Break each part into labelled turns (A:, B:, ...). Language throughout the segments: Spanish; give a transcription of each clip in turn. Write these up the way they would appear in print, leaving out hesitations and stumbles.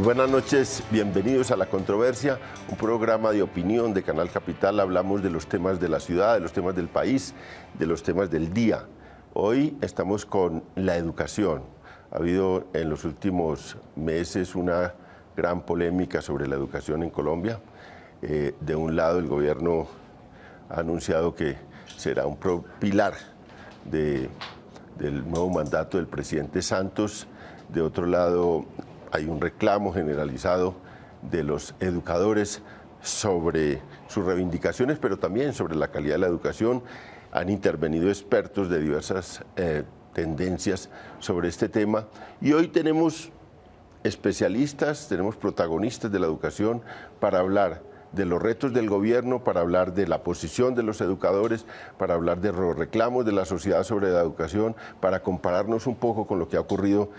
A: buenas noches, bienvenidos a La Controversia, un programa de opinión de Canal Capital. Hablamos de los temas de la ciudad, de los temas del país, de los temas del día. Hoy estamos con la educación. Ha habido en los últimos meses una gran polémica sobre la educación en Colombia. De un lado, el gobierno ha anunciado que será un pilar del nuevo mandato del presidente Santos. De otro lado, hay un reclamo generalizado de los educadores sobre sus reivindicaciones, pero también sobre la calidad de la educación. Han intervenido expertos de diversas tendencias sobre este tema. Y hoy tenemos especialistas, tenemos protagonistas de la educación para hablar de los retos del gobierno, para hablar de la posición de los educadores, para hablar de los reclamos de la sociedad sobre la educación, para compararnos un poco con lo que ha ocurrido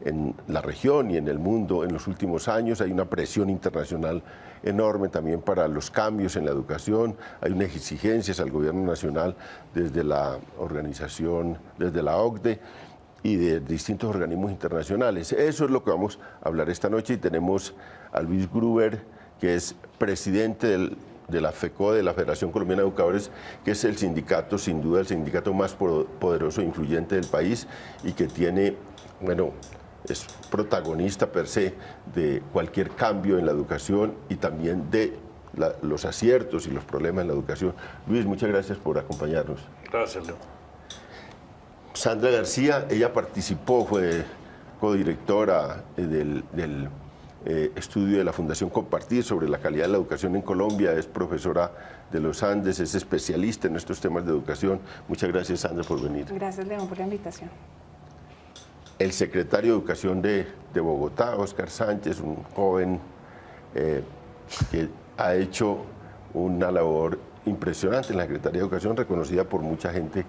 A: en la región y en el mundo en los últimos años. Hay una presión internacional enorme también para los cambios en la educación, hay unas exigencias al gobierno nacional desde la organización, desde la OCDE y de distintos organismos internacionales. Eso es lo que vamos a hablar esta noche y tenemos a Luis Gruber, que es presidente de la FECODE, de la Federación Colombiana de Educadores, que es el sindicato, sin duda, el sindicato más poderoso e influyente del país y que tiene, bueno, es protagonista per se de cualquier cambio en la educación y también de los aciertos y los problemas en la educación. Luis, muchas gracias por acompañarnos.
B: Gracias, Leo.
A: Sandra García, ella participó, fue codirectora del estudio de la Fundación Compartir sobre la calidad de la educación en Colombia, es profesora de los Andes, es especialista en estos temas de educación. Muchas gracias, Sandra, por venir.
C: Gracias, León, por la invitación.
A: El secretario de Educación de Bogotá, Óscar Sánchez, un joven que ha hecho una labor impresionante en la Secretaría de Educación, reconocida por mucha gente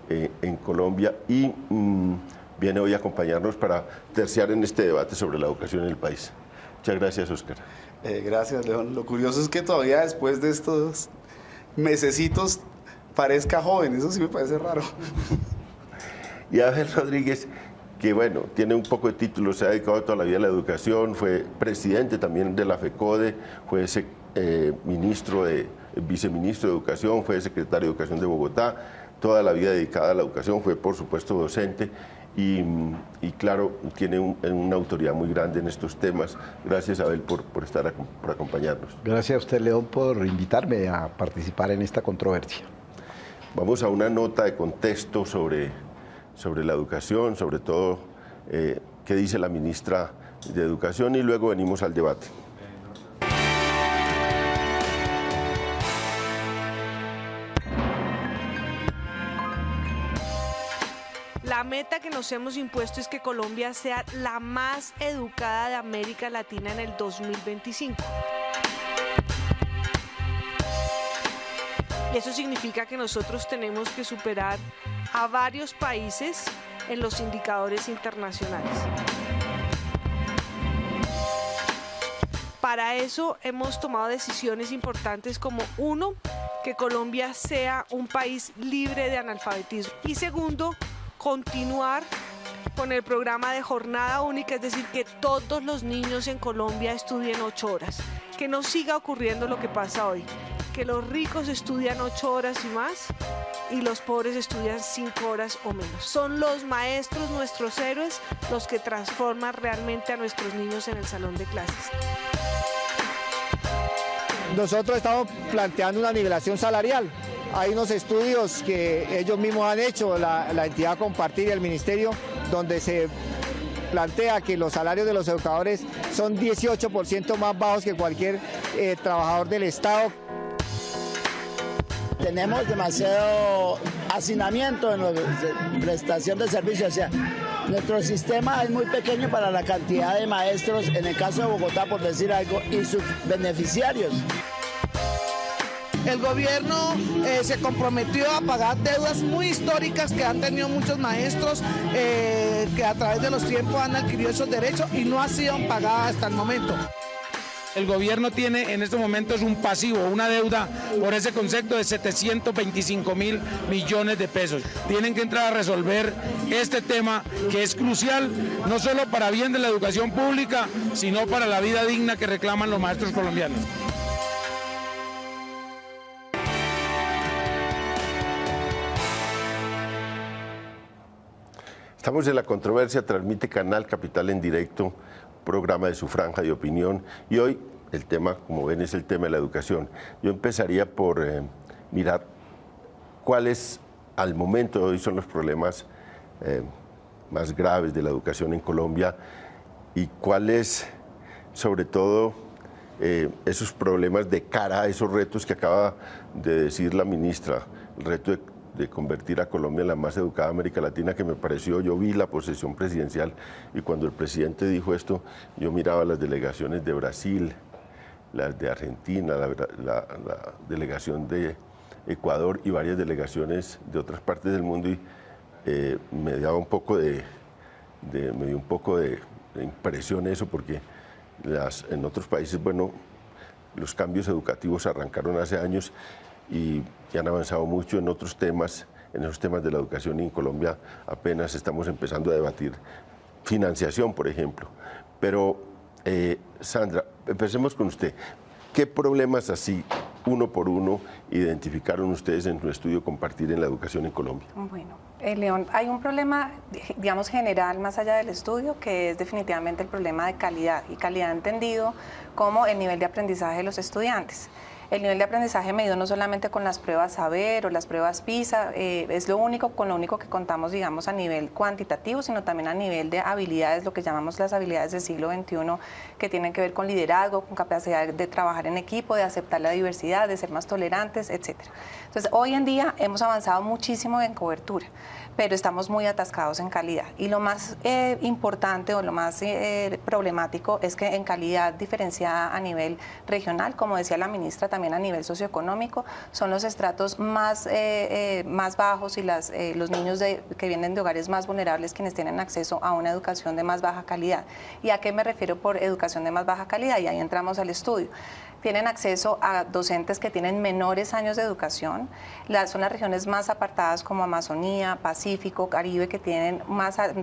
A: en Colombia, y viene hoy a acompañarnos para terciar en este debate sobre la educación en el país. Muchas gracias, Óscar.
D: Gracias, León. Lo curioso es que todavía después de estos mesecitos parezca joven, eso sí me parece raro.
A: Y Abel Rodríguez, que bueno, tiene un poco de título, se ha dedicado toda la vida a la educación, fue presidente también de la FECODE, fue viceministro de Educación, fue secretario de Educación de Bogotá, toda la vida dedicada a la educación, fue por supuesto docente y claro, tiene una autoridad muy grande en estos temas. Gracias, Abel, por acompañarnos.
E: Gracias a usted, León, por invitarme a participar en esta controversia.
A: Vamos a una nota de contexto sobre la educación, sobre todo qué dice la ministra de Educación, y luego venimos al debate.
F: La meta que nos hemos impuesto es que Colombia sea la más educada de América Latina en el 2025. Y eso significa que nosotros tenemos que superar a varios países en los indicadores internacionales. Para eso hemos tomado decisiones importantes como, uno, que Colombia sea un país libre de analfabetismo, y segundo, continuar con el programa de jornada única, es decir, que todos los niños en Colombia estudien 8 horas, que no siga ocurriendo lo que pasa hoy, que los ricos estudian 8 horas y más y los pobres estudian 5 horas o menos. Son los maestros, nuestros héroes, los que transforman realmente a nuestros niños en el salón de clases.
G: Nosotros estamos planteando una nivelación salarial. Hay unos estudios que ellos mismos han hecho, la entidad Compartir y el ministerio, donde se plantea que los salarios de los educadores son 18% más bajos que cualquier trabajador del Estado.
H: Tenemos demasiado hacinamiento en la prestación de servicios, o sea, nuestro sistema es muy pequeño para la cantidad de maestros, en el caso de Bogotá, por decir algo, y sus beneficiarios.
I: El gobierno se comprometió a pagar deudas muy históricas que han tenido muchos maestros que a través de los tiempos han adquirido esos derechos y no han sido pagadas hasta el momento.
B: El gobierno tiene en estos momentos un pasivo, una deuda por ese concepto de 725.000 millones de pesos. Tienen que entrar a resolver este tema que es crucial, no solo para bien de la educación pública, sino para la vida digna que reclaman los maestros colombianos.
A: Estamos en La Controversia, transmite Canal Capital en directo, programa de su franja de opinión, y hoy el tema, como ven, es el tema de la educación. Yo empezaría por mirar cuáles al momento de hoy son los problemas más graves de la educación en Colombia y cuáles, sobre todo, esos problemas de cara a esos retos que acaba de decir la ministra, el reto de convertir a Colombia en la más educada de América Latina, que me pareció, yo vi la posesión presidencial y cuando el presidente dijo esto, yo miraba las delegaciones de Brasil, las de Argentina, la delegación de Ecuador y varias delegaciones de otras partes del mundo y me dio un poco de impresión eso, porque en otros países, bueno, los cambios educativos arrancaron hace años y han avanzado mucho en otros temas, en esos temas de la educación, y en Colombia apenas estamos empezando a debatir financiación, por ejemplo. Pero, Sandra, empecemos con usted. ¿Qué problemas así, uno por uno, identificaron ustedes en su estudio Compartir en la Educación en Colombia?
C: Bueno, León, hay un problema, digamos, general más allá del estudio, que es definitivamente el problema de calidad, y calidad entendido como el nivel de aprendizaje de los estudiantes. El nivel de aprendizaje medido no solamente con las pruebas Saber o las pruebas PISA, es con lo único que contamos, digamos, a nivel cuantitativo, sino también a nivel de habilidades, lo que llamamos las habilidades del siglo XXI, que tienen que ver con liderazgo, con capacidad de trabajar en equipo, de aceptar la diversidad, de ser más tolerantes, etc. Entonces, hoy en día hemos avanzado muchísimo en cobertura, pero estamos muy atascados en calidad. Y lo más importante o lo más problemático es que en calidad diferenciada a nivel regional, como decía la ministra, también a nivel socioeconómico, son los estratos más bajos y los niños que vienen de hogares más vulnerables quienes tienen acceso a una educación de más baja calidad. ¿Y a qué me refiero por educación de más baja calidad? Y ahí entramos al estudio. Tienen acceso a docentes que tienen menores años de educación. Son las regiones más apartadas como Amazonía, Pacífico, Caribe, que tienen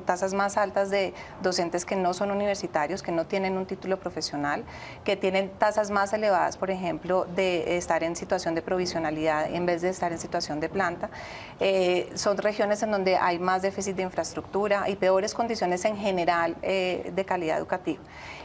C: tasas más altas de docentes que no son universitarios, que no tienen un título profesional, que tienen tasas más elevadas, por ejemplo, de estar en situación de provisionalidad en vez de estar en situación de planta. Son regiones en donde hay más déficit de infraestructura y peores condiciones en general de calidad educativa.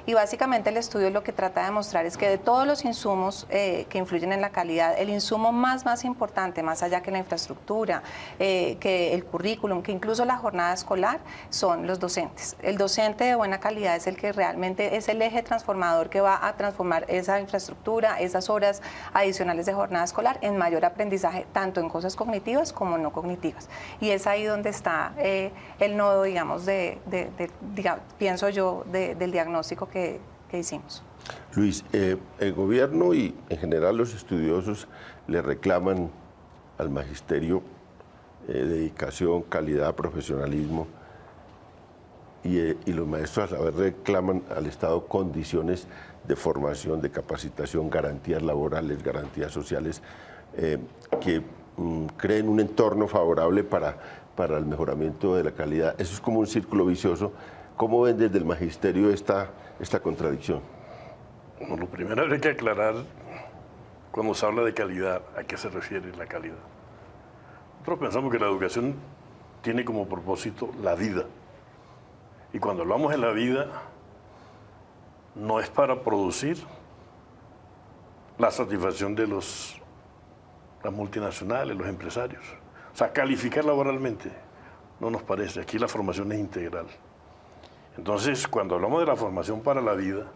C: Y básicamente el estudio lo que trata de mostrar es que de todos los insumos que influyen en la calidad, el insumo más importante, más allá que la infraestructura, que el currículum, que incluso la jornada escolar, son los docentes. El docente de buena calidad es el que realmente es el eje transformador que va a transformar esa infraestructura, esas horas adicionales de jornada escolar en mayor aprendizaje, tanto en cosas cognitivas como no cognitivas. Y es ahí donde está el nodo, digamos, pienso yo, del diagnóstico que hicimos.
A: Luis, el gobierno y en general los estudiosos le reclaman al magisterio dedicación, calidad, profesionalismo y los maestros a la vez reclaman al Estado condiciones de formación, de capacitación, garantías laborales, garantías sociales que creen un entorno favorable para el mejoramiento de la calidad. Eso es como un círculo vicioso. ¿Cómo ven desde el magisterio esta contradicción?
J: Bueno, lo primero hay que aclarar, cuando se habla de calidad, ¿a qué se refiere la calidad? Nosotros pensamos que la educación tiene como propósito la vida. Y cuando hablamos de la vida, no es para producir la satisfacción de las multinacionales, los empresarios. O sea, calificar laboralmente no nos parece. Aquí la formación es integral. Entonces, cuando hablamos de la formación para la vida,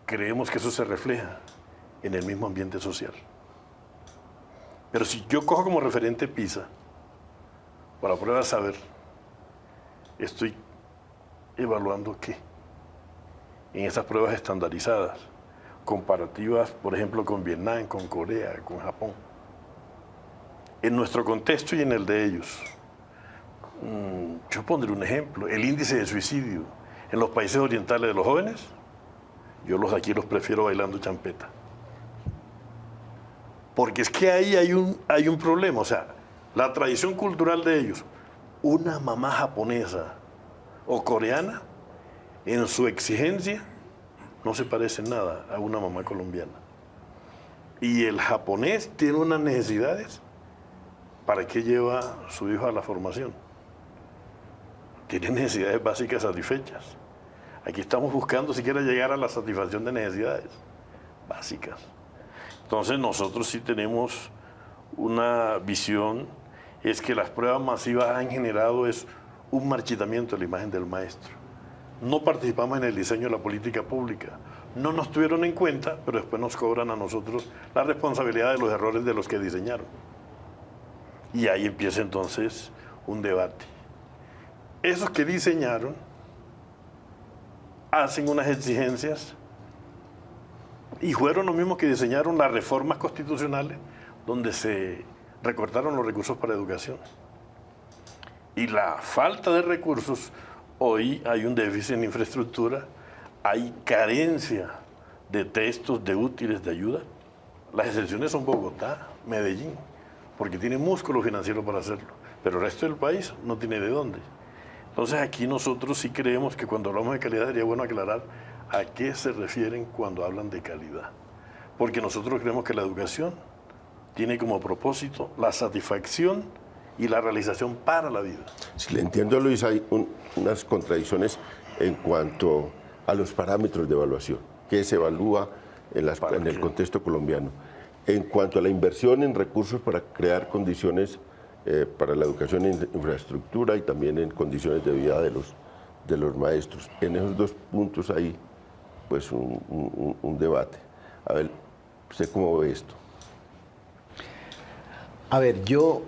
J: creemos que eso se refleja en el mismo ambiente social. Pero si yo cojo como referente PISA, para prueba Saber, estoy evaluando ¿qué? En esas pruebas estandarizadas, comparativas, por ejemplo, con Vietnam, con Corea, con Japón. En nuestro contexto y en el de ellos, yo pondré un ejemplo, el índice de suicidio en los países orientales de los jóvenes Yo aquí los prefiero bailando champeta. Porque es que ahí hay un problema, o sea, la tradición cultural de ellos, una mamá japonesa o coreana, en su exigencia, no se parece en nada a una mamá colombiana. Y el japonés tiene unas necesidades. ¿Para qué lleva a su hijo a la formación? Tiene necesidades básicas satisfechas. Aquí estamos buscando siquiera llegar a la satisfacción de necesidades básicas. Entonces nosotros sí tenemos una visión, es que las pruebas masivas han generado un marchitamiento de la imagen del maestro. No participamos en el diseño de la política pública. No nos tuvieron en cuenta, pero después nos cobran a nosotros la responsabilidad de los errores de los que diseñaron. Y ahí empieza entonces un debate. Esos que diseñaron hacen unas exigencias y fueron los mismos que diseñaron las reformas constitucionales donde se recortaron los recursos para educación. Y la falta de recursos, hoy hay un déficit en infraestructura, hay carencia de textos, de útiles, de ayuda. Las excepciones son Bogotá, Medellín, porque tiene músculo financiero para hacerlo, pero el resto del país no tiene de dónde. Entonces aquí nosotros sí creemos que cuando hablamos de calidad sería bueno aclarar a qué se refieren cuando hablan de calidad. Porque nosotros creemos que la educación tiene como propósito la satisfacción y la realización para la vida.
A: Si le entiendo a Luis, hay unas contradicciones en cuanto a los parámetros de evaluación, que se evalúa en el contexto colombiano. En cuanto a la inversión en recursos para crear condiciones para la educación en infraestructura y también en condiciones de vida de los maestros. En esos dos puntos hay pues un debate. A ver, ¿usted cómo ve esto?
E: A ver, yo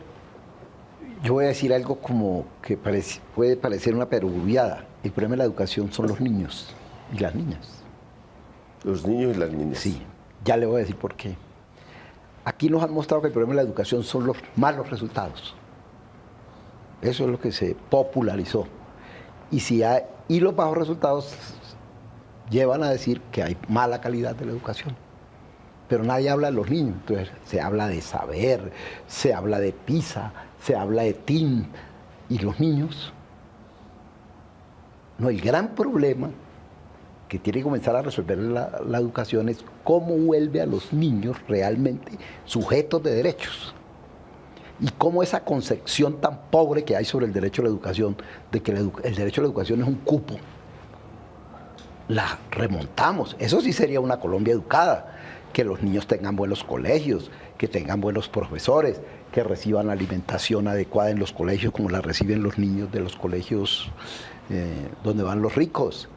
E: voy a decir algo como que puede parecer una perogrullada. El problema de la educación son los niños y las niñas.
A: Los niños y las niñas.
E: Sí, ya le voy a decir por qué. Aquí nos han mostrado que el problema de la educación son los malos resultados. Eso es lo que se popularizó. Y los bajos resultados llevan a decir que hay mala calidad de la educación. Pero nadie habla de los niños. Entonces se habla de saber, se habla de PISA, se habla de TIN. ¿Y los niños? No, el gran problema que tiene que comenzar a resolver la educación es cómo vuelve a los niños realmente sujetos de derechos. Y cómo esa concepción tan pobre que hay sobre el derecho a la educación, de que el derecho a la educación es un cupo, la remontamos. Eso sí sería una Colombia educada, que los niños tengan buenos colegios, que tengan buenos profesores, que reciban alimentación adecuada en los colegios como la reciben los niños de los colegios donde van los ricos,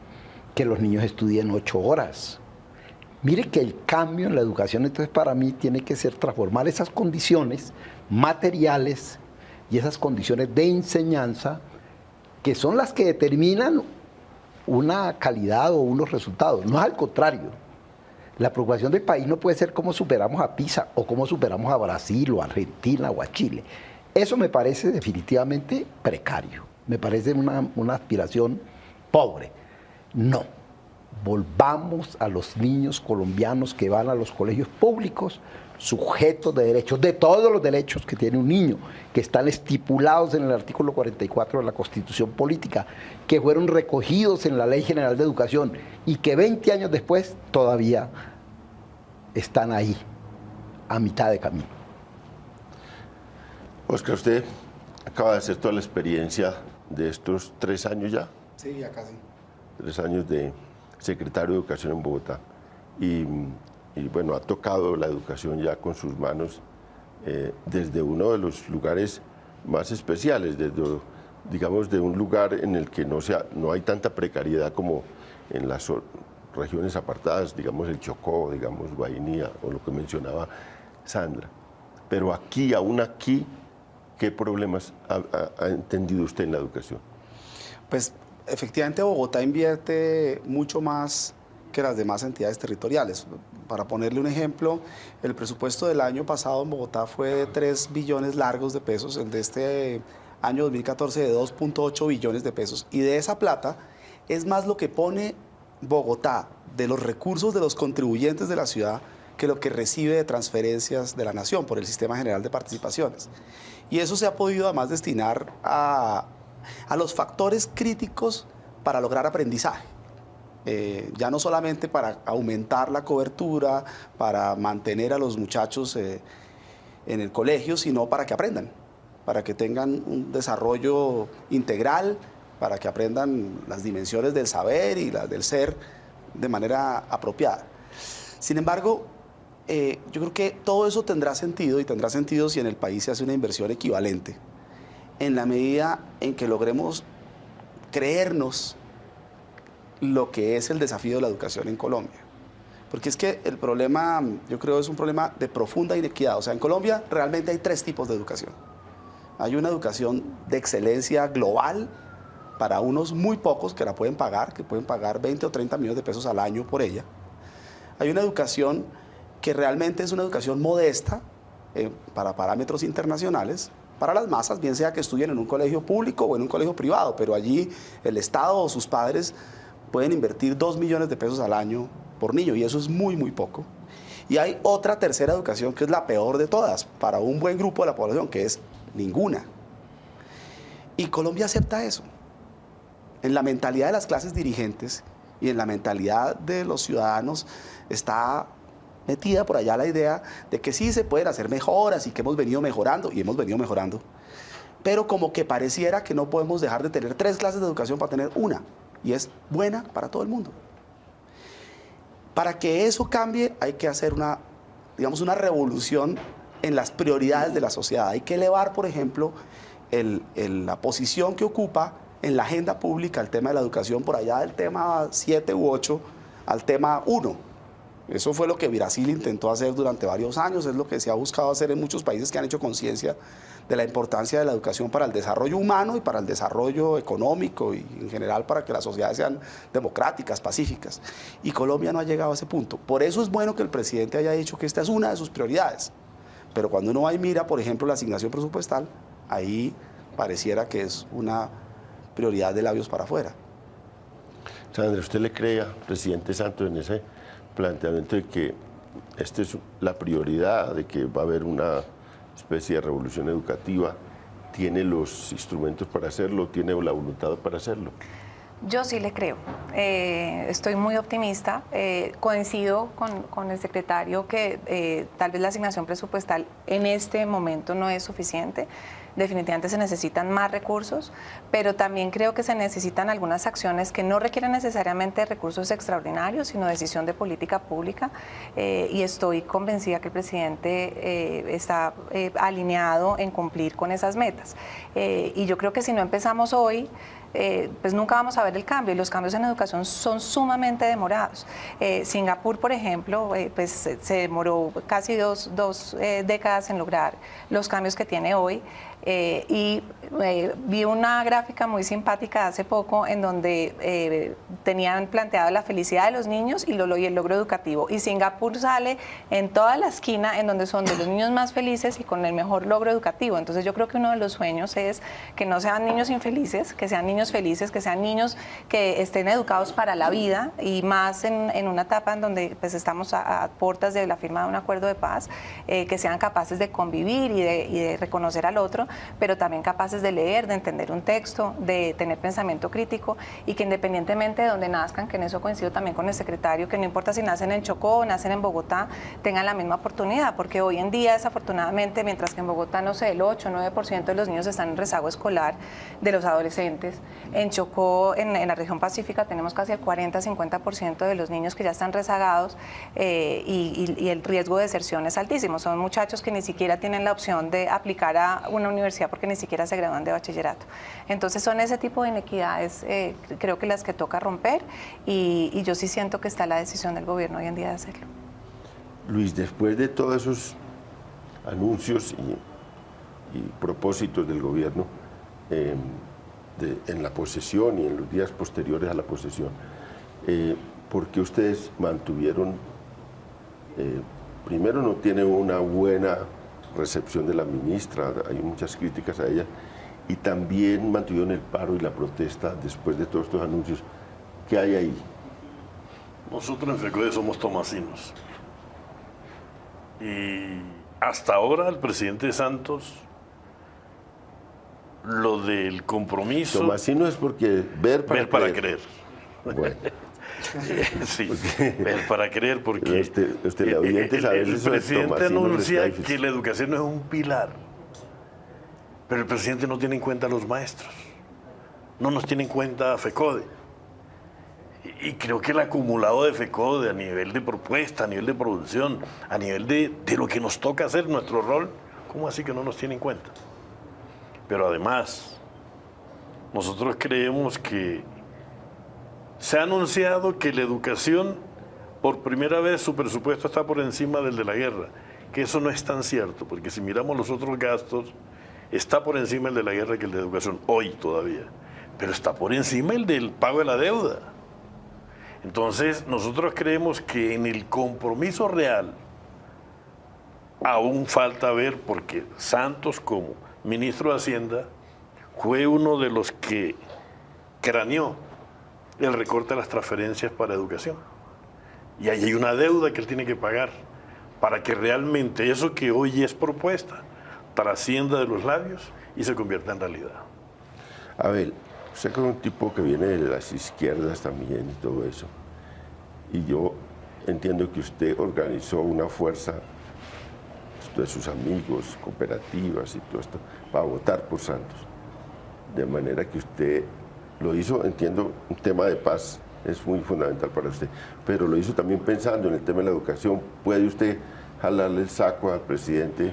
E: que los niños estudien 8 horas. Mire que el cambio en la educación, entonces, para mí tiene que ser transformar esas condiciones materiales y esas condiciones de enseñanza que son las que determinan una calidad o unos resultados. No es al contrario. La preocupación del país no puede ser cómo superamos a PISA o cómo superamos a Brasil o a Argentina o a Chile. Eso me parece definitivamente precario. Me parece una aspiración pobre. No, volvamos a los niños colombianos que van a los colegios públicos sujetos de derechos, de todos los derechos que tiene un niño, que están estipulados en el artículo 44 de la Constitución Política, que fueron recogidos en la Ley General de Educación y que 20 años después todavía están ahí, a mitad de camino.
A: Oscar, usted acaba de hacer toda la experiencia de estos 3 años ya.
D: Sí, ya casi.
A: 3 años de secretario de Educación en Bogotá. Y bueno, ha tocado la educación ya con sus manos desde uno de los lugares más especiales, desde, digamos, de un lugar en el que no hay tanta precariedad como en las regiones apartadas, digamos el Chocó, digamos Guainía, o lo que mencionaba Sandra. Pero aquí, aún aquí, ¿qué problemas ha entendido usted en la educación?
D: Pues efectivamente Bogotá invierte mucho más que las demás entidades territoriales. Para ponerle un ejemplo, el presupuesto del año pasado en Bogotá fue de 3 billones largos de pesos, el de este año 2014 de 2.8 billones de pesos. Y de esa plata es más lo que pone Bogotá de los recursos de los contribuyentes de la ciudad que lo que recibe de transferencias de la nación por el Sistema General de Participaciones. Y eso se ha podido además destinar a los factores críticos para lograr aprendizaje. Ya no solamente para aumentar la cobertura, para mantener a los muchachos en el colegio, sino para que aprendan, para que tengan un desarrollo integral, para que aprendan las dimensiones del saber y las del ser de manera apropiada. Sin embargo, yo creo que todo eso tendrá sentido, y tendrá sentido si en el país se hace una inversión equivalente, en la medida en que logremos creernos lo que es el desafío de la educación en Colombia. Porque es que el problema, yo creo, es un problema de profunda inequidad. O sea, en Colombia realmente hay 3 tipos de educación. Hay una educación de excelencia global para unos muy pocos que la pueden pagar, que pueden pagar 20 o 30 millones de pesos al año por ella. Hay una educación que realmente es una educación modesta para parámetros internacionales, para las masas, bien sea que estudien en un colegio público o en un colegio privado, pero allí el Estado o sus padres pueden invertir 2 millones de pesos al año por niño, y eso es muy, muy poco. Y hay otra tercera educación que es la peor de todas, para un buen grupo de la población, que es ninguna. Y Colombia acepta eso. En la mentalidad de las clases dirigentes y en la mentalidad de los ciudadanos está metida por allá la idea de que sí se pueden hacer mejoras y que hemos venido mejorando, y hemos venido mejorando, pero como que pareciera que no podemos dejar de tener 3 clases de educación para tener una, y es buena para todo el mundo. Para que eso cambie hay que hacer una revolución en las prioridades de la sociedad. Hay que elevar, por ejemplo, la posición que ocupa en la agenda pública el tema de la educación, por allá del tema 7 u 8 al tema 1. Eso fue lo que Brasil intentó hacer durante varios años, es lo que se ha buscado hacer en muchos países que han hecho conciencia de la importancia de la educación para el desarrollo humano y para el desarrollo económico y en general para que las sociedades sean democráticas, pacíficas. Y Colombia no ha llegado a ese punto. Por eso es bueno que el presidente haya dicho que esta es una de sus prioridades. Pero cuando uno va y mira, por ejemplo, la asignación presupuestal, ahí pareciera que es una prioridad de labios para afuera.
A: Sandra, ¿usted le cree al presidente Santos en ese planteamiento de que esta es la prioridad, de que va a haber una especie de revolución educativa? ¿Tiene los instrumentos para hacerlo? ¿Tiene la voluntad para hacerlo?
C: Yo sí le creo. Estoy muy optimista. Coincido con el secretario que tal vez la asignación presupuestal en este momento no es suficiente. Definitivamente se necesitan más recursos, pero también creo que se necesitan algunas acciones que no requieren necesariamente recursos extraordinarios, sino decisión de política pública, y estoy convencida que el presidente está alineado en cumplir con esas metas. Y yo creo que si no empezamos hoy, pues nunca vamos a ver el cambio, y los cambios en educación son sumamente demorados. Singapur, por ejemplo, pues se demoró casi dos décadas en lograr los cambios que tiene hoy. Y vi una gráfica muy simpática hace poco en donde tenían planteado la felicidad de los niños y el logro educativo, y Singapur sale en toda la esquina en donde son de los niños más felices y con el mejor logro educativo. Entonces yo creo que uno de los sueños es que no sean niños infelices, que sean niños felices, que sean niños que estén educados para la vida, y más en una etapa en donde pues estamos a puertas de la firma de un acuerdo de paz, que sean capaces de convivir y de reconocer al otro, pero también capaces de leer, de entender un texto, de tener pensamiento crítico, y que independientemente de donde nazcan, que en eso coincido también con el secretario, que no importa si nacen en Chocó o nacen en Bogotá, tengan la misma oportunidad, porque hoy en día desafortunadamente, mientras que en Bogotá, no sé, el 8 o 9% de los niños están en rezago escolar, de los adolescentes, en Chocó, en la región pacífica, tenemos casi el 40-50% de los niños que ya están rezagados, y el riesgo de deserción es altísimo. Son muchachos que ni siquiera tienen la opción de aplicar a una universidad porque ni siquiera se gradúan de bachillerato. Entonces son ese tipo de inequidades, creo que las que toca romper, y yo sí siento que está la decisión del gobierno hoy en día de hacerlo.
A: Luis, después de todos esos anuncios y propósitos del gobierno en la posesión y en los días posteriores a la posesión, ¿por qué ustedes mantuvieron, primero no tiene una buena recepción de la ministra, hay muchas críticas a ella, y también mantuvieron el paro y la protesta después de todos estos anuncios? ¿Qué hay ahí?
J: Nosotros en FECODE somos tomasinos. Y hasta ahora el presidente Santos, lo del compromiso...
A: Tomasino es porque ver para
J: creer.
A: Bueno.
J: Sí, ver para creer, porque
A: el
J: presidente anuncia que la educación es un pilar, pero el presidente no tiene en cuenta a los maestros, no nos tiene en cuenta a FECODE. Y creo que el acumulado de FECODE a nivel de propuesta, a nivel de producción, a nivel de lo que nos toca hacer, nuestro rol, ¿cómo así que no nos tiene en cuenta? Pero además, nosotros creemos que se ha anunciado que la educación, por primera vez, su presupuesto está por encima del de la guerra, que eso no es tan cierto, porque si miramos los otros gastos, está por encima el de la guerra que el de educación, hoy todavía, pero está por encima el del pago de la deuda. Entonces, nosotros creemos que en el compromiso real aún falta ver, porque Santos, como ministro de Hacienda, fue uno de los que craneó el recorte de las transferencias para educación. Y ahí hay una deuda que él tiene que pagar para que realmente eso que hoy es propuesta trascienda de los labios y se convierta en realidad.
A: A ver, usted es un tipo que viene de las izquierdas también y todo eso. Y yo entiendo que usted organizó una fuerza de sus amigos, cooperativas y todo esto, para votar por Santos. De manera que usted lo hizo, entiendo, un tema de paz es muy fundamental para usted, pero lo hizo también pensando en el tema de la educación. ¿Puede usted jalarle el saco al presidente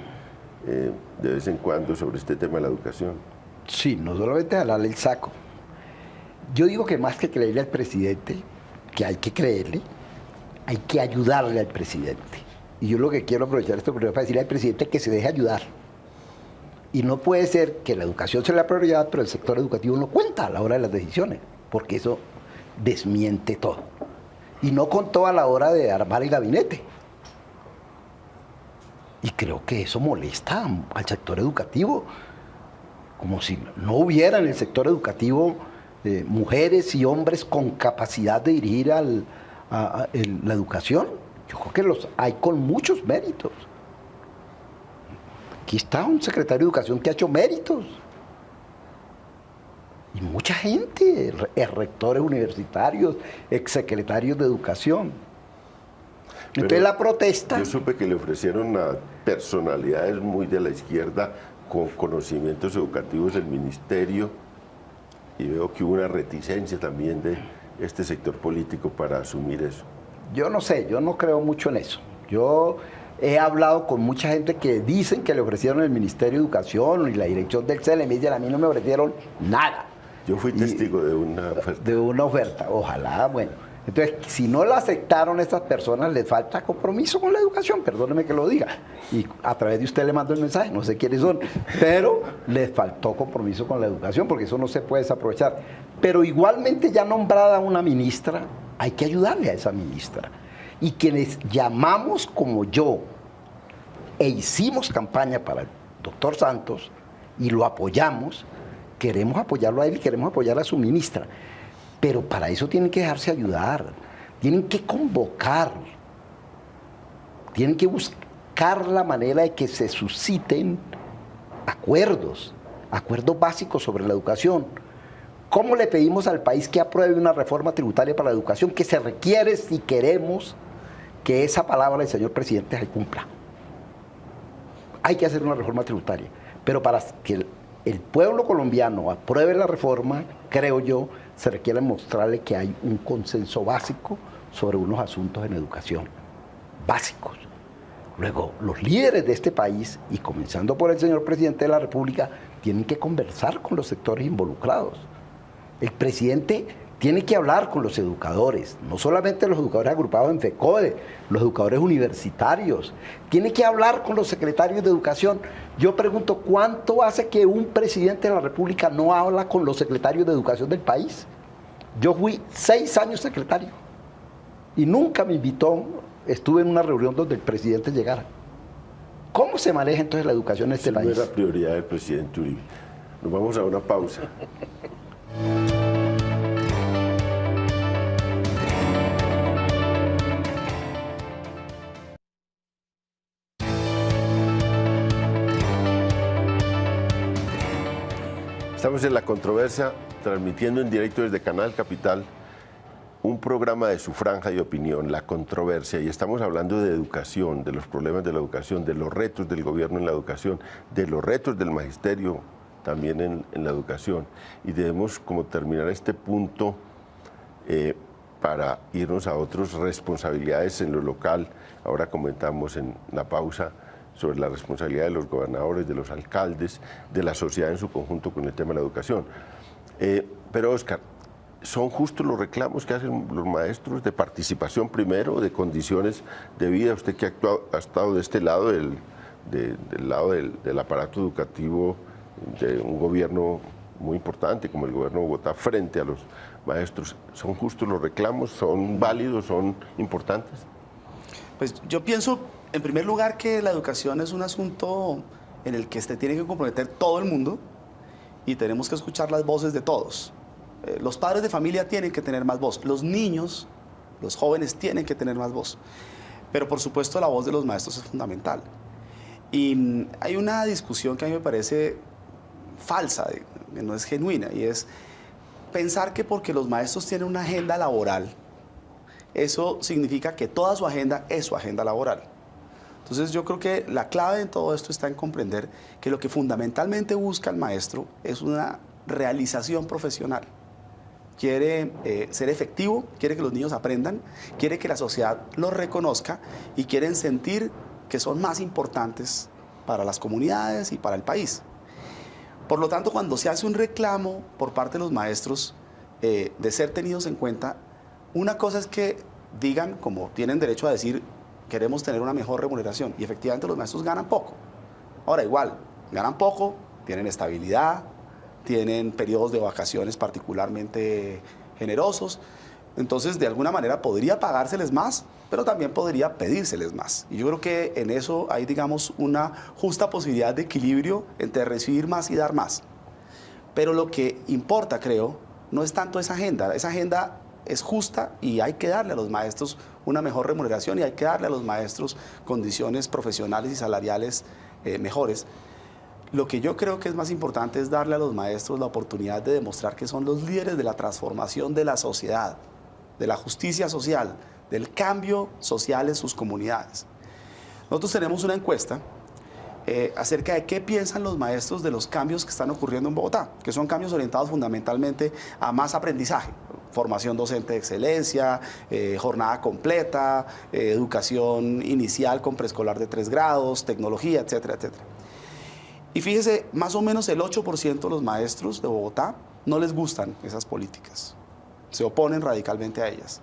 A: de vez en cuando sobre este tema de la educación?
E: Sí, no solamente jalarle el saco. Yo digo que más que creerle al presidente, que hay que creerle, hay que ayudarle al presidente. Y yo lo que quiero aprovechar esto para decirle al presidente que se deje ayudar. Y no puede ser que la educación sea la prioridad, pero el sector educativo no cuenta a la hora de las decisiones, porque eso desmiente todo. Y no contó a la hora de armar el gabinete. Y creo que eso molesta al sector educativo, como si no hubiera en el sector educativo mujeres y hombres con capacidad de dirigir la educación. Yo creo que los hay con muchos méritos. Aquí está un secretario de Educación que ha hecho méritos. Y mucha gente, rectores universitarios, exsecretarios de Educación. Entonces la protesta...
A: Yo supe que le ofrecieron a personalidades muy de la izquierda con conocimientos educativos del ministerio, y veo que hubo una reticencia también de este sector político para asumir eso.
E: Yo no sé, yo no creo mucho en eso. Yo he hablado con mucha gente que dicen que le ofrecieron el Ministerio de Educación y la dirección del CEL, y me dicen, a mí no me ofrecieron nada.
A: Yo fui testigo de una oferta.
E: De una oferta, ojalá, bueno. Entonces, si no la aceptaron estas personas, les falta compromiso con la educación, perdóneme que lo diga. Y a través de usted le mando el mensaje, no sé quiénes son, pero les faltó compromiso con la educación, porque eso no se puede desaprovechar. Pero igualmente ya nombrada una ministra, hay que ayudarle a esa ministra. Y quienes llamamos como yo e hicimos campaña para el doctor Santos y lo apoyamos, queremos apoyarlo a él y queremos apoyar a su ministra. Pero para eso tienen que dejarse ayudar, tienen que convocar, tienen que buscar la manera de que se susciten acuerdos básicos sobre la educación. ¿Cómo le pedimos al país que apruebe una reforma tributaria para la educación que se requiere si queremos que esa palabra del señor presidente se cumpla? Hay que hacer una reforma tributaria, pero para que el pueblo colombiano apruebe la reforma, creo yo, se requiere mostrarle que hay un consenso básico sobre unos asuntos en educación, básicos. Luego, los líderes de este país, y comenzando por el señor presidente de la República, tienen que conversar con los sectores involucrados. El presidente tiene que hablar con los educadores, no solamente los educadores agrupados en FECODE, los educadores universitarios, tiene que hablar con los secretarios de educación. Yo pregunto, ¿cuánto hace que un presidente de la República no habla con los secretarios de educación del país? Yo fui 6 años secretario y nunca me invitó, estuve en una reunión donde el presidente llegara. ¿Cómo se maneja entonces la educación en este país?
A: No es la prioridad del presidente Uribe. Nos vamos a una pausa. Estamos en La Controversia, transmitiendo en directo desde Canal Capital un programa de su franja de opinión, La Controversia, y estamos hablando de educación, de los problemas de la educación, de los retos del gobierno en la educación, de los retos del magisterio también en la educación. Y debemos como terminar este punto para irnos a otras responsabilidades en lo local. Ahora comentamos en la pausa sobre la responsabilidad de los gobernadores, de los alcaldes, de la sociedad en su conjunto con el tema de la educación. Pero Óscar, ¿son justos los reclamos que hacen los maestros de participación primero, de condiciones de vida? Usted que ha estado de este lado, del lado del aparato educativo de un gobierno muy importante como el gobierno de Bogotá frente a los maestros, ¿son justos los reclamos? ¿Son válidos? ¿Son importantes?
D: Pues yo pienso, en primer lugar, que la educación es un asunto en el que se tiene que comprometer todo el mundo y tenemos que escuchar las voces de todos. Los padres de familia tienen que tener más voz, los niños, los jóvenes tienen que tener más voz, pero por supuesto la voz de los maestros es fundamental. Y hay una discusión que a mí me parece falsa, que no es genuina, y es pensar que porque los maestros tienen una agenda laboral, eso significa que toda su agenda es su agenda laboral. Entonces yo creo que la clave en todo esto está en comprender que lo que fundamentalmente busca el maestro es una realización profesional. Quiere ser efectivo, quiere que los niños aprendan, quiere que la sociedad los reconozca y quieren sentir que son más importantes para las comunidades y para el país. Por lo tanto, cuando se hace un reclamo por parte de los maestros de ser tenidos en cuenta, una cosa es que digan, como tienen derecho a decir, queremos tener una mejor remuneración, y efectivamente los maestros ganan poco. Ahora, igual, ganan poco, tienen estabilidad, tienen periodos de vacaciones particularmente generosos, entonces de alguna manera podría pagárseles más, pero también podría pedírseles más. Y yo creo que en eso hay, digamos, una justa posibilidad de equilibrio entre recibir más y dar más. Pero lo que importa, creo, no es tanto esa agenda es justa y hay que darle a los maestros una mejor remuneración y hay que darle a los maestros condiciones profesionales y salariales mejores. Lo que yo creo que es más importante es darle a los maestros la oportunidad de demostrar que son los líderes de la transformación de la sociedad, de la justicia social, del cambio social en sus comunidades. Nosotros tenemos una encuesta acerca de qué piensan los maestros de los cambios que están ocurriendo en Bogotá, que son cambios orientados fundamentalmente a más aprendizaje, formación docente de excelencia, jornada completa, educación inicial con preescolar de 3 grados, tecnología, etcétera, etcétera. Y fíjese, más o menos el 8% de los maestros de Bogotá no les gustan esas políticas, se oponen radicalmente a ellas.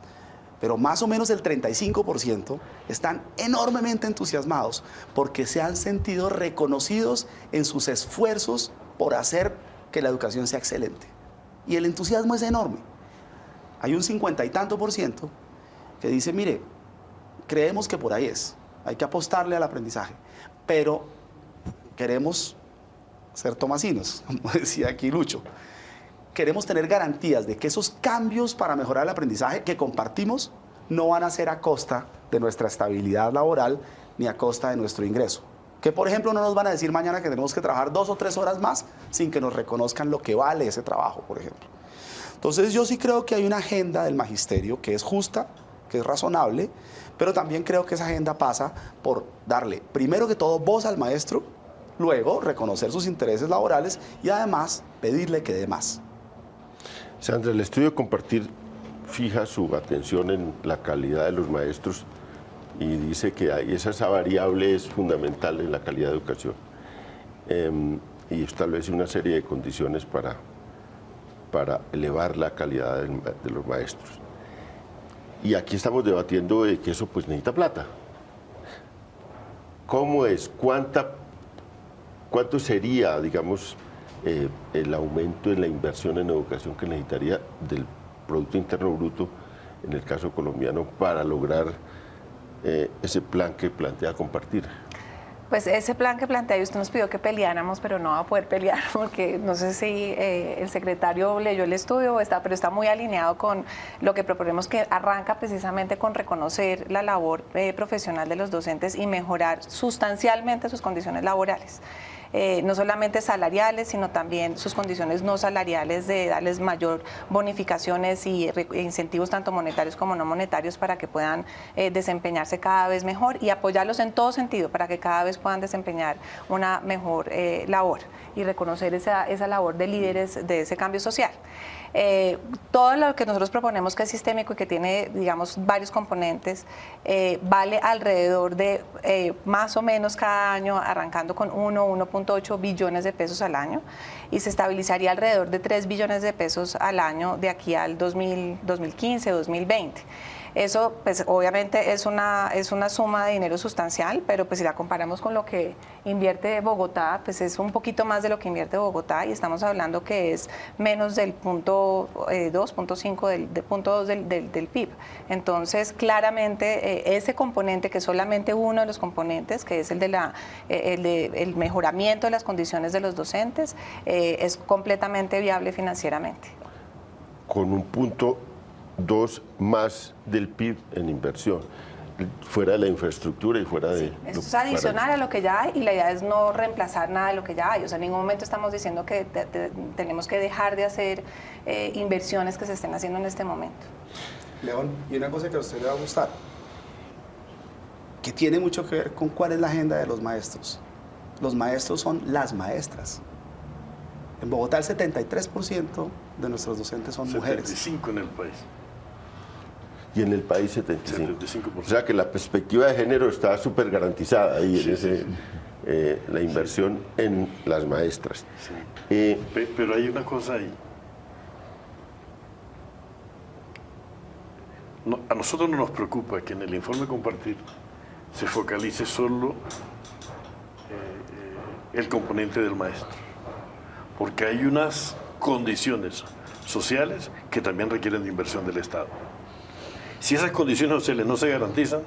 D: Pero más o menos el 35% están enormemente entusiasmados porque se han sentido reconocidos en sus esfuerzos por hacer que la educación sea excelente. Y el entusiasmo es enorme. Hay un 50 y tanto % que dice, mire, creemos que por ahí es, hay que apostarle al aprendizaje, pero queremos ser tomasinos, como decía aquí Lucho. Queremos tener garantías de que esos cambios para mejorar el aprendizaje que compartimos no van a ser a costa de nuestra estabilidad laboral ni a costa de nuestro ingreso. Que, por ejemplo, no nos van a decir mañana que tenemos que trabajar 2 o 3 horas más sin que nos reconozcan lo que vale ese trabajo, por ejemplo. Entonces, yo sí creo que hay una agenda del magisterio que es justa, que es razonable, pero también creo que esa agenda pasa por darle, primero que todo, voz al maestro, luego reconocer sus intereses laborales y además pedirle que dé más.
A: Sandra, el estudio Compartir fija su atención en la calidad de los maestros y dice que esa variable es fundamental en la calidad de educación y establece una serie de condiciones para elevar la calidad de los maestros. Y aquí estamos debatiendo de que eso pues necesita plata. ¿Cómo es? ¿Cuánto sería, digamos, el aumento en la inversión en educación que necesitaría del Producto Interno Bruto, en el caso colombiano, para lograr ese plan que plantea Compartir?
C: Pues ese plan que plantea, y usted nos pidió que peleáramos, pero no va a poder pelear porque no sé si el secretario leyó el estudio, pero está muy alineado con lo que proponemos, que arranca precisamente con reconocer la labor profesional de los docentes y mejorar sustancialmente sus condiciones laborales. no solamente salariales, sino también sus condiciones no salariales, de darles mayor bonificaciones y incentivos tanto monetarios como no monetarios para que puedan desempeñarse cada vez mejor y apoyarlos en todo sentido para que cada vez puedan desempeñar una mejor labor y reconocer esa labor de líderes de ese cambio social. Todo lo que nosotros proponemos que es sistémico y que tiene, digamos, varios componentes, vale alrededor de más o menos cada año, arrancando con 1.8 billones de pesos al año, y se estabilizaría alrededor de 3 billones de pesos al año de aquí al 2015, 2020. Eso, pues, obviamente es una suma de dinero sustancial, pero pues si la comparamos con lo que invierte Bogotá, pues es un poquito más de lo que invierte Bogotá y estamos hablando que es menos del punto 2.5 del PIB. Entonces, claramente, ese componente, que es solamente uno de los componentes, que es el el mejoramiento de las condiciones de los docentes, es completamente viable financieramente.
A: Con un punto 2 más del PIB en inversión, fuera de la infraestructura y fuera de...
C: Esto es adicional a lo que ya hay y la idea es no reemplazar nada de lo que ya hay. O sea, en ningún momento estamos diciendo que tenemos que dejar de hacer inversiones que se estén haciendo en este momento.
D: León, y una cosa que a usted le va a gustar, que tiene mucho que ver con cuál es la agenda de los maestros. Los maestros son las maestras. En Bogotá el 73% de nuestros docentes son mujeres.
J: 75 en el país.
A: Y en el país 75%. O sea que la perspectiva de género está súper garantizada ahí, la inversión en las maestras.
J: Sí. Pero hay una cosa ahí. No, a nosotros no nos preocupa que en el informe compartir se focalice solo el componente del maestro, porque hay unas condiciones sociales que también requieren de inversión del Estado. Si esas condiciones sociales no se garantizan,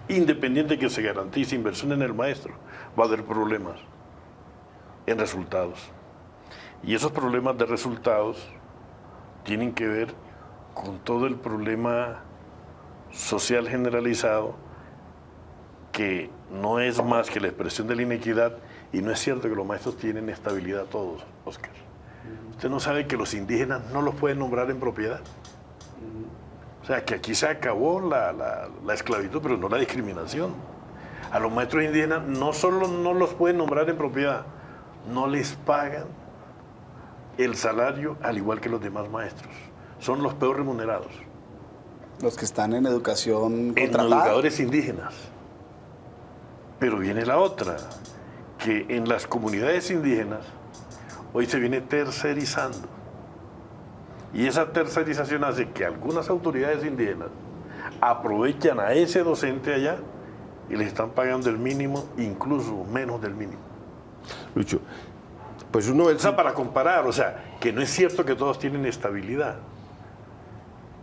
J: independiente de que se garantice inversión en el maestro, va a haber problemas en resultados. Y esos problemas de resultados tienen que ver con todo el problema social generalizado, que no es más que la expresión de la inequidad, y no es cierto que los maestros tienen estabilidad todos, Óscar. Usted no sabe que los indígenas no los pueden nombrar en propiedad. O sea, que aquí se acabó la esclavitud, pero no la discriminación. A los maestros indígenas no solo no los pueden nombrar en propiedad, no les pagan el salario al igual que los demás maestros. Son los peor remunerados.
D: Los que están en educación contratada.
J: En educadores indígenas. Pero viene la otra, que en las comunidades indígenas hoy se viene tercerizando. Y esa tercerización hace que algunas autoridades indígenas aprovechan a ese docente allá y les están pagando el mínimo, incluso menos del mínimo.
A: Lucho, pues uno...
J: O sea, para comparar, o sea, que no es cierto que todos tienen estabilidad.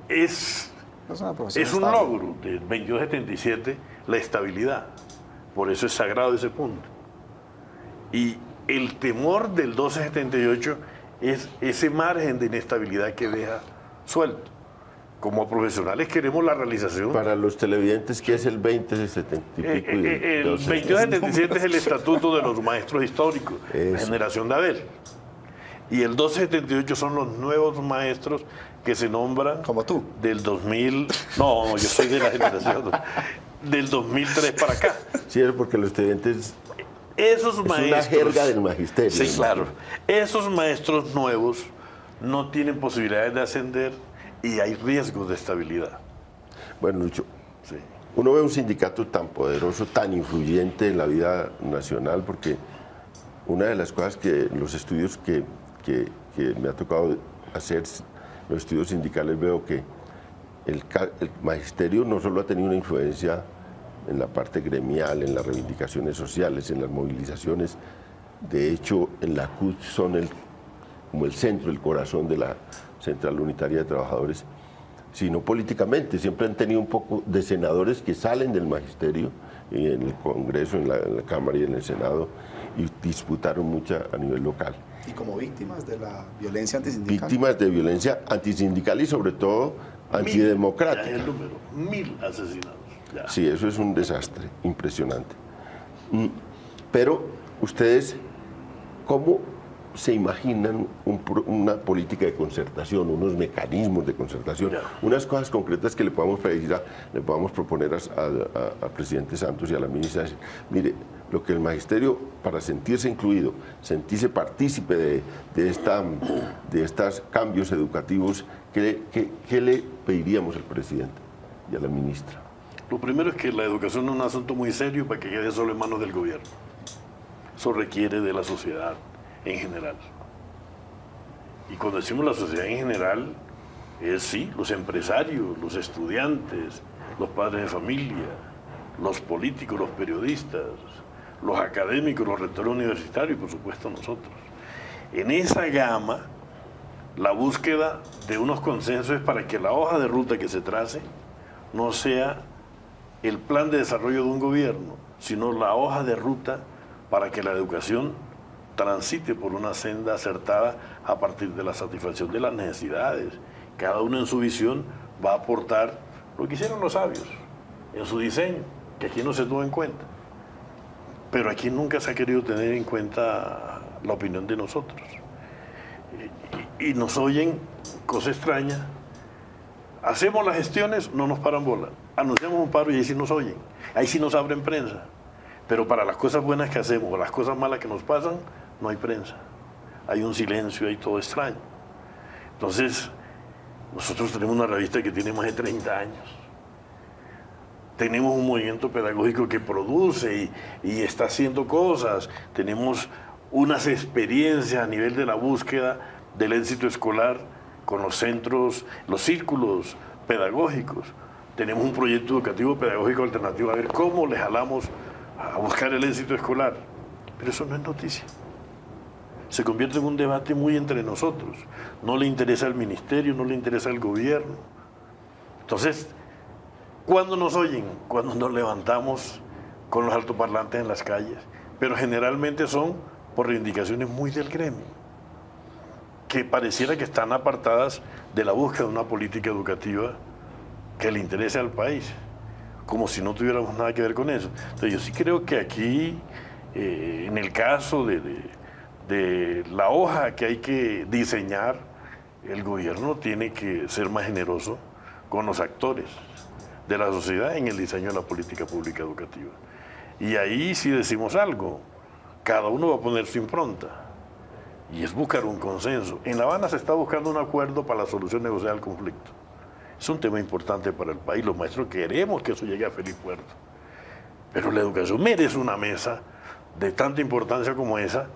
J: Es un logro del 2277 la estabilidad. Por eso es sagrado ese punto. Y el temor del 1278 es ese margen de inestabilidad que deja suelto. Como profesionales queremos la realización.
A: Para los televidentes, ¿qué es el 2070 y pico?
J: El 2277 es el estatuto de los maestros históricos, la generación de Abel. Y el 1278 son los nuevos maestros que se nombran.
D: Como tú.
J: Del 2000. No, yo soy de la generación del 2003 para acá.
A: Sí, es porque los estudiantes...
J: Esos maestros...
A: Es una jerga del magisterio.
J: Sí, claro. Esos maestros nuevos no tienen posibilidades de ascender y hay riesgos de estabilidad.
A: Bueno, Lucho, sí, uno ve un sindicato tan poderoso, tan influyente en la vida nacional, porque una de las cosas que los estudios que me ha tocado hacer, los estudios sindicales, veo que el magisterio no solo ha tenido una influencia en la parte gremial, en las reivindicaciones sociales, en las movilizaciones. De hecho, en la CUT son como el centro, el corazón de la Central Unitaria de Trabajadores, sino políticamente. Siempre han tenido un poco de senadores que salen del magisterio, y en el Congreso, en la Cámara y en el Senado, y disputaron mucho a nivel local.
D: Y como víctimas de la violencia antisindical.
A: Víctimas de violencia antisindical y sobre todo antidemocrática.
J: Ya es el número, 1000 asesinados. Ya.
A: Sí, eso es un desastre impresionante. Pero ustedes ¿cómo se imaginan una política de concertación, unos mecanismos de concertación, unas cosas concretas que le podamos pedir, le podamos proponer al presidente Santos y a la ministra? Mire, lo que el magisterio, para sentirse incluido, sentirse partícipe de estos cambios educativos, ¿qué le pediríamos al presidente y a la ministra?
J: Lo primero es que la educación es un asunto muy serio para que quede solo en manos del gobierno. Eso requiere de la sociedad en general. Y cuando decimos la sociedad en general, es sí, los empresarios, los estudiantes, los padres de familia, los políticos, los periodistas, los académicos, los rectores universitarios y por supuesto nosotros. En esa gama, la búsqueda de unos consensos es para que la hoja de ruta que se trace no sea el plan de desarrollo de un gobierno, sino la hoja de ruta para que la educación transite por una senda acertada a partir de la satisfacción de las necesidades. Cada uno en su visión va a aportar lo que hicieron los sabios en su diseño, que aquí no se tuvo en cuenta. Pero aquí nunca se ha querido tener en cuenta la opinión de nosotros. Y nos oyen, cosa extraña, hacemos las gestiones, no nos paran bola. Anunciamos un paro y ahí sí nos oyen, ahí sí nos abren prensa. Pero para las cosas buenas que hacemos o las cosas malas que nos pasan, no hay prensa. Hay un silencio ahí todo extraño. Entonces, nosotros tenemos una revista que tiene más de 30 años. Tenemos un movimiento pedagógico que produce y está haciendo cosas. Tenemos unas experiencias a nivel de la búsqueda del éxito escolar con los centros, los círculos pedagógicos. Tenemos un proyecto educativo pedagógico alternativo a ver cómo le jalamos a buscar el éxito escolar. Pero eso no es noticia. Se convierte en un debate muy entre nosotros. No le interesa al ministerio, no le interesa al gobierno. Entonces, ¿cuándo nos oyen? Cuando nos levantamos con los altoparlantes en las calles. Pero generalmente son por reivindicaciones muy del gremio, que pareciera que están apartadas de la búsqueda de una política educativa que le interese al país, como si no tuviéramos nada que ver con eso. Entonces yo sí creo que aquí, en el caso de la hoja que hay que diseñar, el gobierno tiene que ser más generoso con los actores de la sociedad en el diseño de la política pública educativa. Y ahí sí decimos algo, cada uno va a poner su impronta, y es buscar un consenso. En La Habana se está buscando un acuerdo para la solución negociada del conflicto. Es un tema importante para el país, los maestros queremos que eso llegue a feliz puerto. Pero la educación merece una mesa de tanta importancia como esa,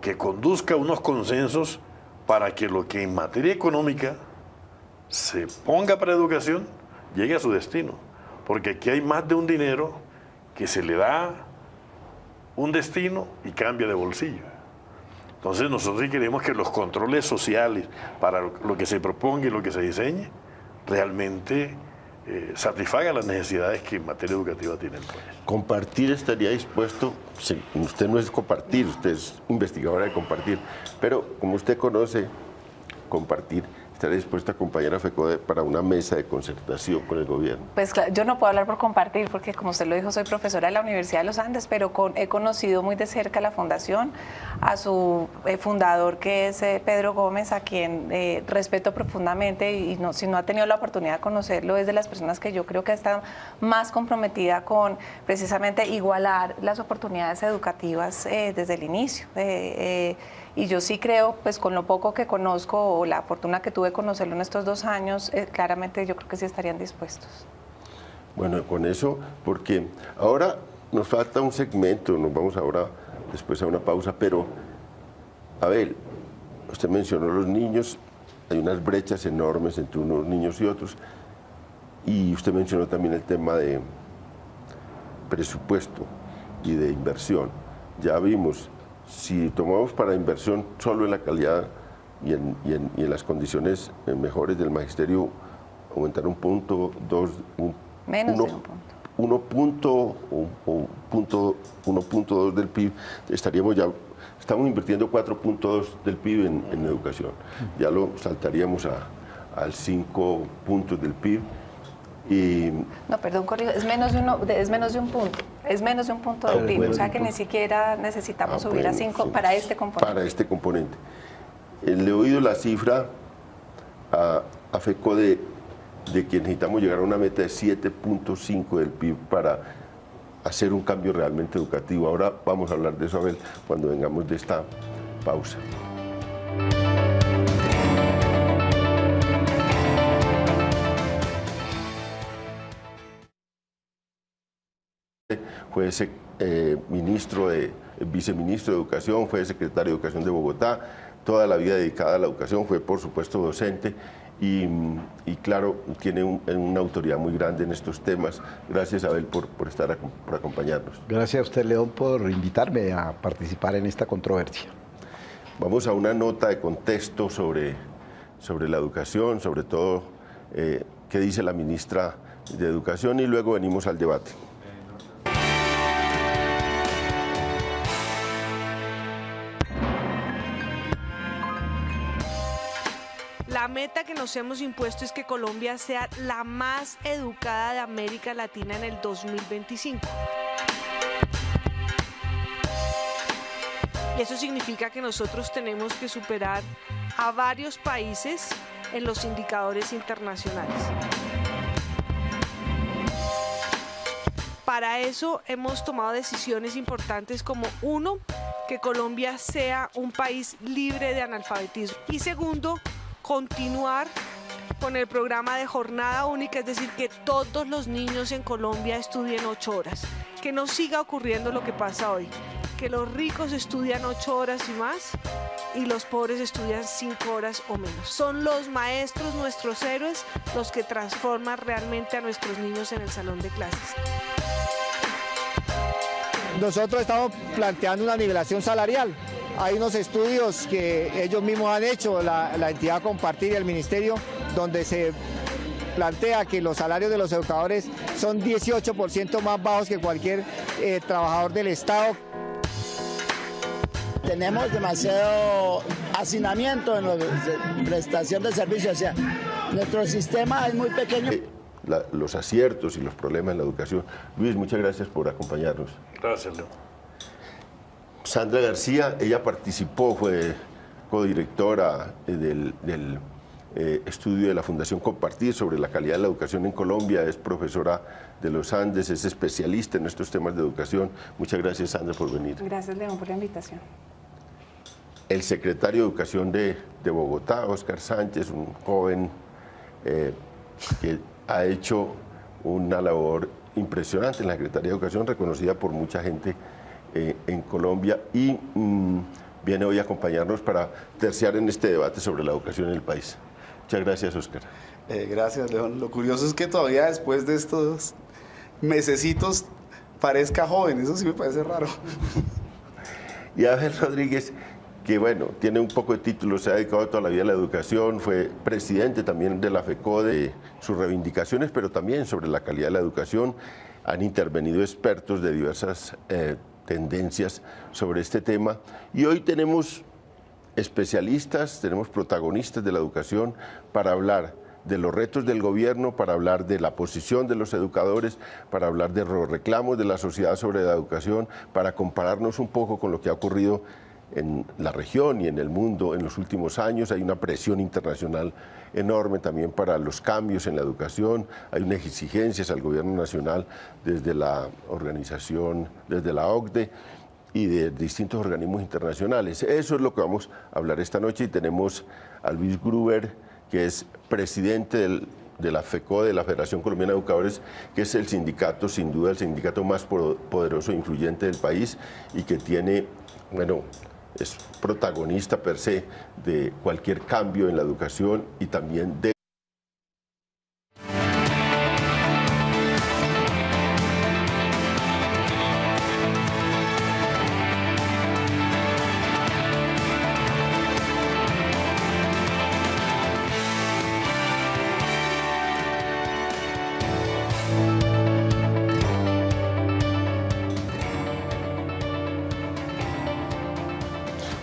J: que conduzca unos consensos para que lo que en materia económica se ponga para educación llegue a su destino. Porque aquí hay más de un dinero que se le da un destino y cambia de bolsillo. Entonces nosotros sí queremos que los controles sociales para lo que se proponga y lo que se diseñe realmente satisfaga las necesidades que en materia educativa tiene el país.
A: ¿Compartir estaría dispuesto? Sí, usted no es compartir, usted es investigadora de compartir, pero como usted conoce compartir, ¿estaría dispuesta a acompañar a FECODE para una mesa de concertación con el gobierno?
C: Pues claro, yo no puedo hablar por compartir porque, como usted lo dijo, soy profesora de la Universidad de los Andes, pero he conocido muy de cerca la fundación, a su fundador, que es Pedro Gómez, a quien respeto profundamente, y no, si no ha tenido la oportunidad de conocerlo, es de las personas que yo creo que está más comprometida con precisamente igualar las oportunidades educativas desde el inicio. Y yo sí creo, pues con lo poco que conozco o la fortuna que tuve de conocerlo en estos 2 años, claramente yo creo que sí estarían dispuestos.
A: Bueno, con eso, porque ahora nos falta un segmento, nos vamos ahora después a una pausa, pero, a ver, usted mencionó los niños, hay unas brechas enormes entre unos niños y otros, y usted mencionó también el tema de presupuesto y de inversión. Ya vimos, si tomamos para inversión solo en la calidad y en las condiciones mejores del magisterio, aumentar un punto,
C: menos de un punto.
A: 1.2 del PIB, estamos invirtiendo 4.2 del PIB en educación. Ya lo saltaríamos al 5 puntos del PIB. Y
C: no, perdón, corrijo, es menos de un punto. Es menos de un punto del PIB. O sea que ni siquiera necesitamos subir a 5 para este componente.
A: Para este componente. Le he oído la cifra a FECO de que necesitamos llegar a una meta de 7.5 del PIB para hacer un cambio realmente educativo. Ahora vamos a hablar de eso, Abel, cuando vengamos de esta pausa. Fue viceministro de Educación, fue secretario de Educación de Bogotá, toda la vida dedicada a la educación, fue por supuesto docente y claro, tiene una autoridad muy grande en estos temas. Gracias, Abel, por acompañarnos.
E: Gracias a usted, León, por invitarme a participar en esta controversia.
A: Vamos a una nota de contexto sobre la educación, sobre todo qué dice la ministra de Educación y luego venimos al debate.
F: La meta que nos hemos impuesto es que Colombia sea la más educada de América Latina en el 2025. Y eso significa que nosotros tenemos que superar a varios países en los indicadores internacionales. Para eso hemos tomado decisiones importantes como, uno, que Colombia sea un país libre de analfabetismo. Y segundo, continuar con el programa de jornada única, es decir, que todos los niños en Colombia estudien 8 horas. Que no siga ocurriendo lo que pasa hoy, que los ricos estudian 8 horas y más y los pobres estudian 5 horas o menos. Son los maestros, nuestros héroes, los que transforman realmente a nuestros niños en el salón de clases.
G: Nosotros estamos planteando una nivelación salarial. Hay unos estudios que ellos mismos han hecho, la entidad Compartir y el ministerio, donde se plantea que los salarios de los educadores son 18% más bajos que cualquier trabajador del Estado.
H: Tenemos demasiado hacinamiento en la prestación de servicios, o sea, nuestro sistema es muy pequeño.
A: Los aciertos y los problemas en la educación. Luis, muchas gracias por acompañarnos.
J: Gracias, Leo.
A: Sandra García, ella participó, fue codirectora del estudio de la Fundación Compartir sobre la calidad de la educación en Colombia, es profesora de los Andes, es especialista en estos temas de educación. Muchas gracias, Sandra, por venir.
C: Gracias, León, por la invitación.
A: El secretario de Educación de Bogotá, Óscar Sánchez, un joven que ha hecho una labor impresionante en la Secretaría de Educación, reconocida por mucha gente en Colombia y viene hoy a acompañarnos para terciar en este debate sobre la educación en el país. Muchas gracias, Óscar.
D: Gracias, León. Lo curioso es que todavía después de estos mesecitos parezca joven, eso sí me parece raro.
A: Y Abel Rodríguez, que bueno, tiene un poco de título, se ha dedicado toda la vida a la educación, fue presidente también de la FECO, de sus reivindicaciones, pero también sobre la calidad de la educación. Han intervenido expertos de diversas tendencias sobre este tema y hoy tenemos especialistas, tenemos protagonistas de la educación para hablar de los retos del gobierno, para hablar de la posición de los educadores, para hablar de los reclamos de la sociedad sobre la educación, para compararnos un poco con lo que ha ocurrido en la región y en el mundo en los últimos años. Hay una presión internacional enorme también para los cambios en la educación, hay unas exigencias al gobierno nacional desde la organización, desde la OCDE y de distintos organismos internacionales. Eso es lo que vamos a hablar esta noche y tenemos a Luis Gruber, que es presidente de la FECO, de la Federación Colombiana de Educadores, que es el sindicato, sin duda, el sindicato más poderoso e influyente del país y que tiene, bueno, es protagonista per se de cualquier cambio en la educación y también de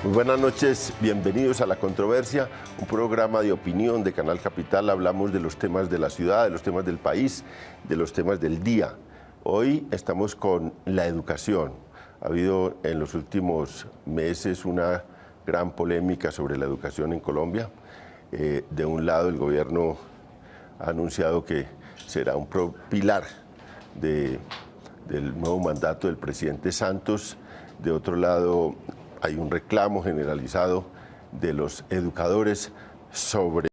A: Muy buenas noches, bienvenidos a La Controversia, un programa de opinión de Canal Capital. Hablamos de los temas de la ciudad, de los temas del país, de los temas del día. Hoy estamos con la educación. Ha habido en los últimos meses una gran polémica sobre la educación en Colombia. De un lado, el gobierno ha anunciado que será un pilar del nuevo mandato del presidente Santos. De otro lado, hay un reclamo generalizado de los educadores sobre